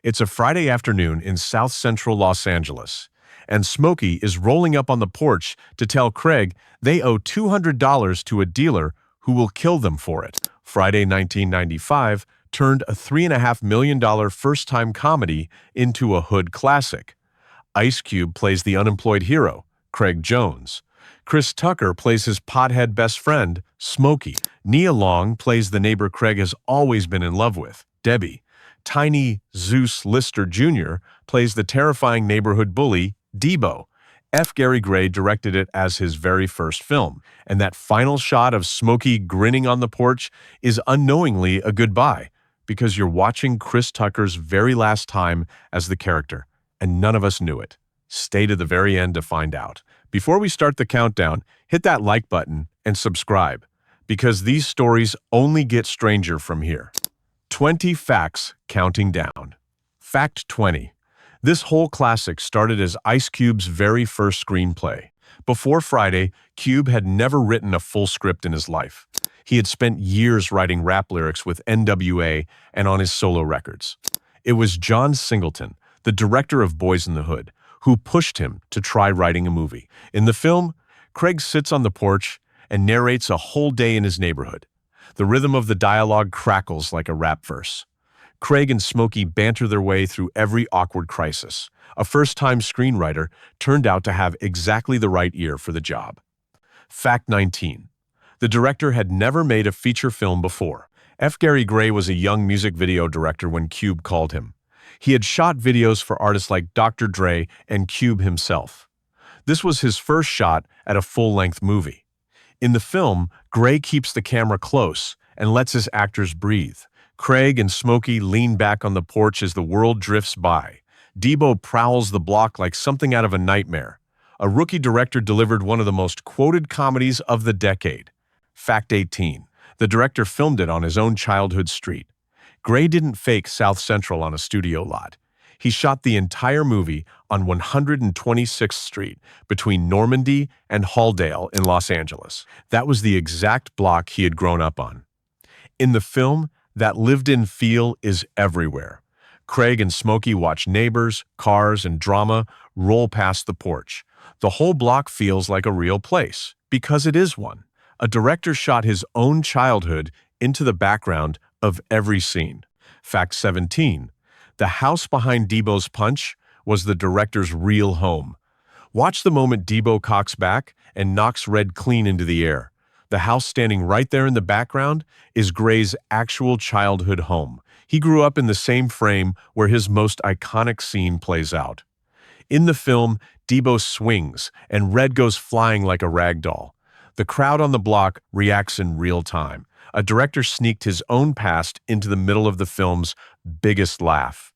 It's a Friday afternoon in South Central Los Angeles, and Smokey is rolling up on the porch to tell Craig they owe $200 to a dealer who will kill them for it. Friday 1995 turned a $3.5 million first-time comedy into a hood classic. Ice Cube plays the unemployed hero, Craig Jones. Chris Tucker plays his pothead best friend, Smokey. Nia Long plays the neighbor Craig has always been in love with, Debbie. Tiny Zeus Lister Jr. plays the terrifying neighborhood bully, Debo. F. Gary Gray directed it as his very first film, and that final shot of Smokey grinning on the porch is unknowingly a goodbye, because you're watching Chris Tucker's very last time as the character, and none of us knew it. Stay to the very end to find out. Before we start the countdown, hit that like button and subscribe, because these stories only get stranger from here. 20 facts counting down. Fact 20. This whole classic started as Ice Cube's very first screenplay. Before Friday, Cube had never written a full script in his life. He had spent years writing rap lyrics with NWA and on his solo records. It was John Singleton, the director of Boys in the Hood, who pushed him to try writing a movie. In the film, Craig sits on the porch and narrates a whole day in his neighborhood. The rhythm of the dialogue crackles like a rap verse. Craig and Smokey banter their way through every awkward crisis. A first-time screenwriter turned out to have exactly the right ear for the job. Fact 19. The director had never made a feature film before. F. Gary Gray was a young music video director when Cube called him. He had shot videos for artists like Dr. Dre and Cube himself. This was his first shot at a full-length movie. In the film, Gray keeps the camera close and lets his actors breathe. Craig and Smokey lean back on the porch as the world drifts by. Debo prowls the block like something out of a nightmare. A rookie director delivered one of the most quoted comedies of the decade. Fact 18. The director filmed it on his own childhood street. Gray didn't fake South Central on a studio lot. He shot the entire movie on 126th Street between Normandy and Halldale in Los Angeles. That was the exact block he had grown up on. In the film, that lived-in feel is everywhere. Craig and Smokey watch neighbors, cars, and drama roll past the porch. The whole block feels like a real place, because it is one. A director shot his own childhood into the background of every scene. Fact 17. The house behind Debo's punch was the director's real home. Watch the moment Debo cocks back and knocks Red clean into the air. The house standing right there in the background is Gray's actual childhood home. He grew up in the same frame where his most iconic scene plays out. In the film, Debo swings and Red goes flying like a rag doll. The crowd on the block reacts in real time. A director sneaked his own past into the middle of the film's biggest laugh.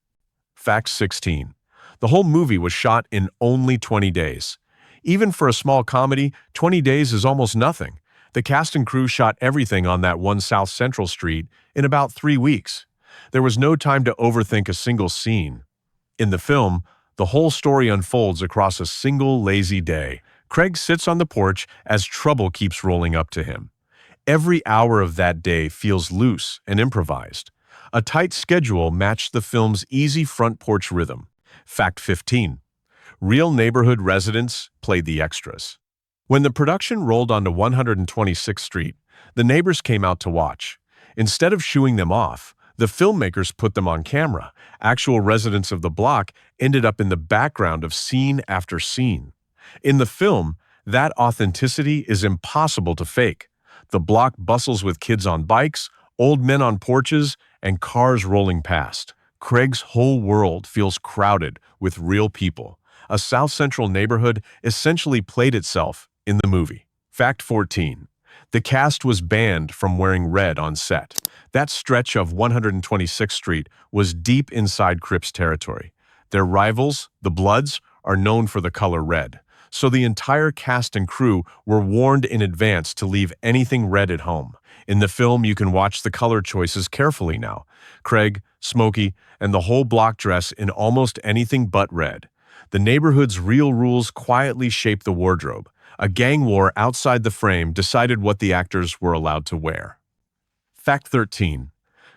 Fact 16. The whole movie was shot in only 20 days. Even for a small comedy, 20 days is almost nothing. The cast and crew shot everything on that one South Central Street in about 3 weeks. There was no time to overthink a single scene. In the film, the whole story unfolds across a single lazy day. Craig sits on the porch as trouble keeps rolling up to him. Every hour of that day feels loose and improvised. A tight schedule matched the film's easy front porch rhythm. Fact 15. Real neighborhood residents played the extras. When the production rolled onto 126th Street, the neighbors came out to watch. Instead of shooing them off, the filmmakers put them on camera. Actual residents of the block ended up in the background of scene after scene. In the film, that authenticity is impossible to fake. The block bustles with kids on bikes, old men on porches, and cars rolling past. Craig's whole world feels crowded with real people. A South Central neighborhood essentially played itself in the movie. Fact 14. The cast was banned from wearing red on set. That stretch of 126th Street was deep inside Crips territory. Their rivals, the Bloods, are known for the color red. So the entire cast and crew were warned in advance to leave anything red at home. In the film, you can watch the color choices carefully now. Craig, Smokey, and the whole block dress in almost anything but red. The neighborhood's real rules quietly shape the wardrobe. A gang war outside the frame decided what the actors were allowed to wear. Fact 13.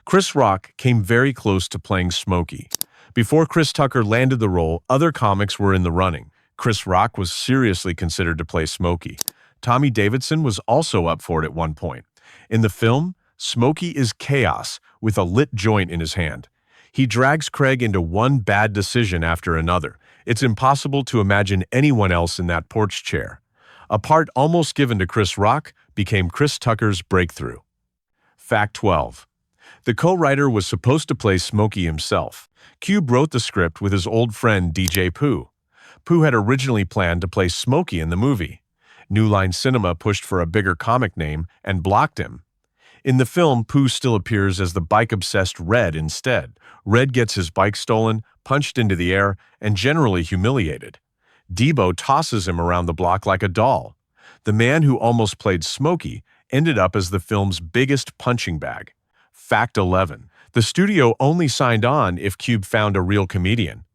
Chris Rock came very close to playing Smokey, Before Chris Tucker landed the role, other comics were in the running. Chris Rock was seriously considered to play Smokey. Tommy Davidson was also up for it at one point. In the film, Smokey is chaos with a lit joint in his hand. He drags Craig into one bad decision after another. It's impossible to imagine anyone else in that porch chair. A part almost given to Chris Rock became Chris Tucker's breakthrough. Fact 12. The co-writer was supposed to play Smokey himself. Cube wrote the script with his old friend DJ Pooh. Pooh had originally planned to play Smokey in the movie. New Line Cinema pushed for a bigger comic name and blocked him. In the film, Pooh still appears as the bike-obsessed Red instead. Red gets his bike stolen, punched into the air, and generally humiliated. Debo tosses him around the block like a doll. The man who almost played Smokey ended up as the film's biggest punching bag. Fact 11. The studio only signed on if Cube found a real comedian.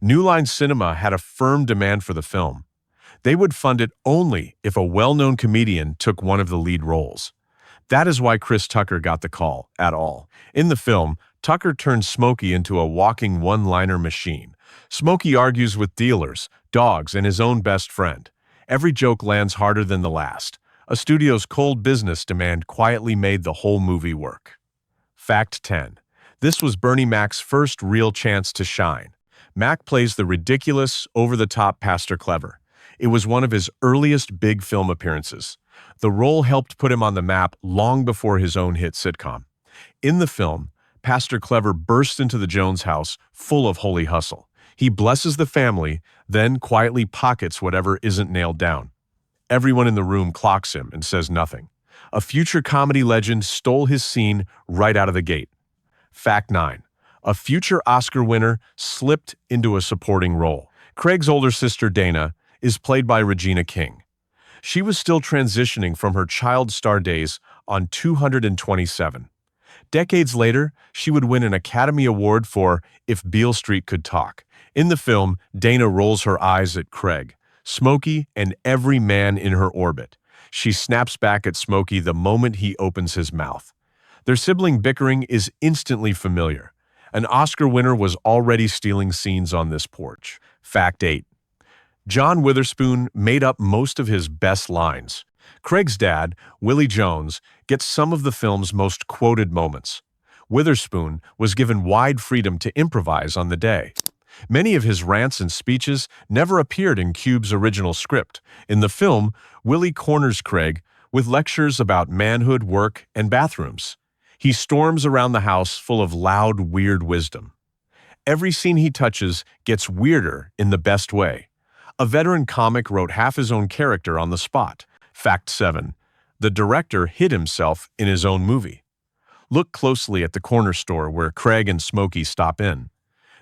New Line Cinema had a firm demand for the film. They would fund it only if a well-known comedian took one of the lead roles. That is why Chris Tucker got the call at all. In the film, Tucker turns Smokey into a walking one-liner machine. Smokey argues with dealers, dogs, and his own best friend. Every joke lands harder than the last. A studio's cold business demand quietly made the whole movie work. Fact 10. This was Bernie Mac's first real chance to shine. Mac plays the ridiculous, over-the-top Pastor Clever. It was one of his earliest big film appearances. The role helped put him on the map long before his own hit sitcom. In the film, Pastor Clever bursts into the Jones house full of holy hustle. He blesses the family, then quietly pockets whatever isn't nailed down. Everyone in the room clocks him and says nothing. A future comedy legend stole his scene right out of the gate. Fact 9. A future Oscar winner slipped into a supporting role. Craig's older sister Dana is played by Regina King. She was still transitioning from her child star days on 227. Decades later, she would win an Academy Award for If Beale Street Could Talk. In the film, Dana rolls her eyes at Craig, Smokey, and every man in her orbit. She snaps back at Smokey the moment he opens his mouth. Their sibling bickering is instantly familiar. An Oscar winner was already stealing scenes on this porch. Fact 8. John Witherspoon made up most of his best lines. Craig's dad, Willie Jones, gets some of the film's most quoted moments. Witherspoon was given wide freedom to improvise on the day. Many of his rants and speeches never appeared in Cube's original script. In the film, Willie corners Craig with lectures about manhood, work, and bathrooms. He storms around the house full of loud, weird wisdom. Every scene he touches gets weirder in the best way. A veteran comic wrote half his own character on the spot. Fact 7. The director hid himself in his own movie. Look closely at the corner store where Craig and Smokey stop in.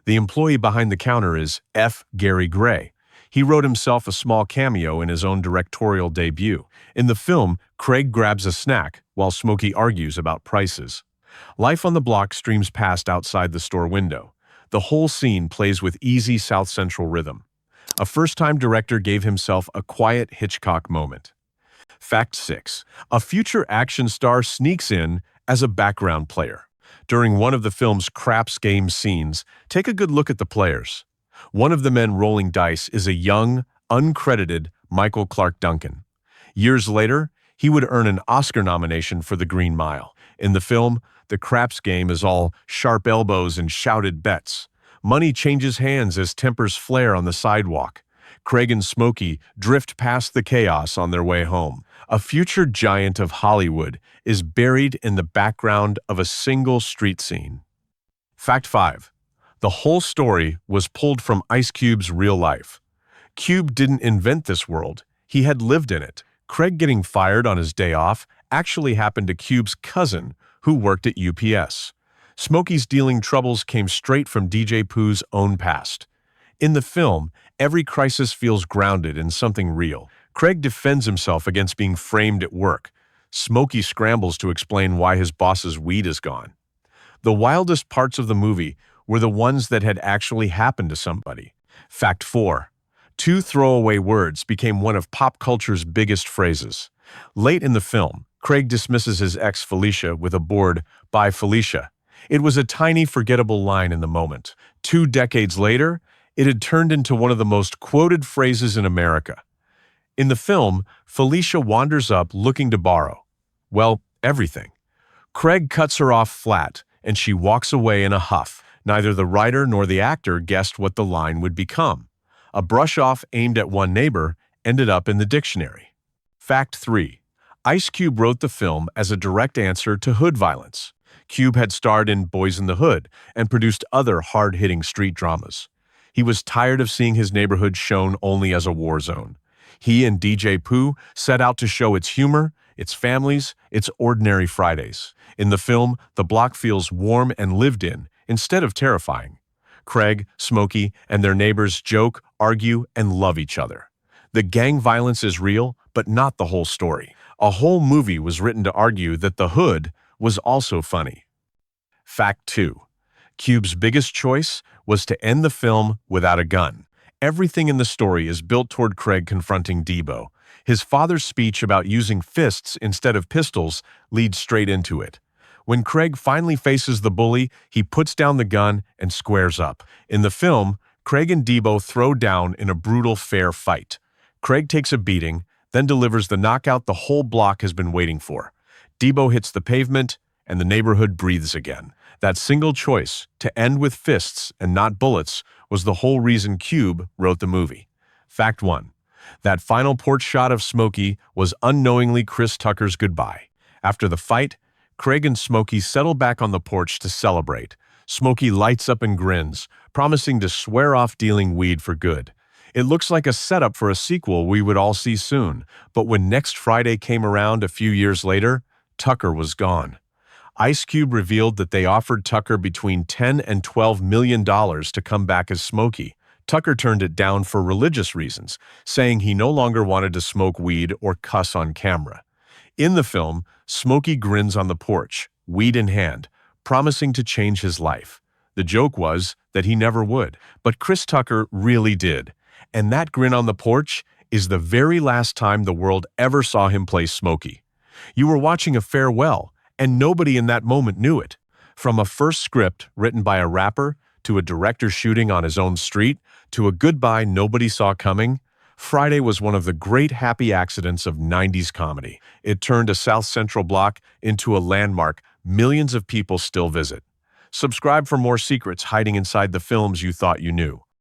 The employee behind the counter is F. Gary Gray. He wrote himself a small cameo in his own directorial debut. In the film, Craig grabs a snack while Smokey argues about prices. Life on the block streams past outside the store window. The whole scene plays with easy South Central rhythm. A first-time director gave himself a quiet Hitchcock moment. Fact 6. A future action star sneaks in as a background player. During one of the film's craps game scenes, take a good look at the players. One of the men rolling dice is a young, uncredited Michael Clark Duncan. Years later, he would earn an Oscar nomination for The Green Mile. In the film, the craps game is all sharp elbows and shouted bets. Money changes hands as tempers flare on the sidewalk. Craig and Smokey drift past the chaos on their way home. A future giant of Hollywood is buried in the background of a single street scene. Fact 5. The whole story was pulled from Ice Cube's real life. Cube didn't invent this world. He had lived in it. Craig getting fired on his day off actually happened to Cube's cousin, who worked at UPS. Smokey's dealing troubles came straight from DJ Pooh's own past. In the film, every crisis feels grounded in something real. Craig defends himself against being framed at work. Smokey scrambles to explain why his boss's weed is gone. The wildest parts of the movie were the ones that had actually happened to somebody. Fact 4. Two throwaway words became one of pop culture's biggest phrases. Late in the film, Craig dismisses his ex Felicia with a bored, "Bye, Felicia." It was a tiny, forgettable line in the moment. 2 decades later, it had turned into one of the most quoted phrases in America. In the film, Felicia wanders up looking to borrow, well, everything. Craig cuts her off flat, and she walks away in a huff. Neither the writer nor the actor guessed what the line would become. A brush-off aimed at one neighbor ended up in the dictionary. Fact 3. Ice Cube wrote the film as a direct answer to hood violence. Cube had starred in Boys in the Hood and produced other hard-hitting street dramas. He was tired of seeing his neighborhood shown only as a war zone. He and DJ Pooh set out to show its humor, its families, its ordinary Fridays. In the film, the block feels warm and lived in, instead of terrifying. Craig, Smokey, and their neighbors joke, argue, and love each other. The gang violence is real, but not the whole story. A whole movie was written to argue that the hood was also funny. Fact 2. Cube's biggest choice was to end the film without a gun. Everything in the story is built toward Craig confronting Debo. His father's speech about using fists instead of pistols leads straight into it. When Craig finally faces the bully, he puts down the gun and squares up. In the film, Craig and Debo throw down in a brutal, fair fight. Craig takes a beating, then delivers the knockout the whole block has been waiting for. Debo hits the pavement, and the neighborhood breathes again. That single choice, to end with fists and not bullets, was the whole reason Cube wrote the movie. Fact 1. That final porch shot of Smokey was unknowingly Chris Tucker's goodbye. After the fight, Craig and Smokey settle back on the porch to celebrate. Smokey lights up and grins, promising to swear off dealing weed for good. It looks like a setup for a sequel we would all see soon, but when Next Friday came around a few years later, Tucker was gone. Ice Cube revealed that they offered Tucker between $10 and $12 million to come back as Smokey. Tucker turned it down for religious reasons, saying he no longer wanted to smoke weed or cuss on camera. In the film, Smokey grins on the porch, weed in hand, promising to change his life. The joke was that he never would, but Chris Tucker really did. And that grin on the porch is the very last time the world ever saw him play Smokey. You were watching a farewell, and nobody in that moment knew it. From a first script written by a rapper, to a director shooting on his own street, to a goodbye nobody saw coming, Friday was one of the great happy accidents of 90s comedy. It turned a South Central block into a landmark millions of people still visit. Subscribe for more secrets hiding inside the films you thought you knew.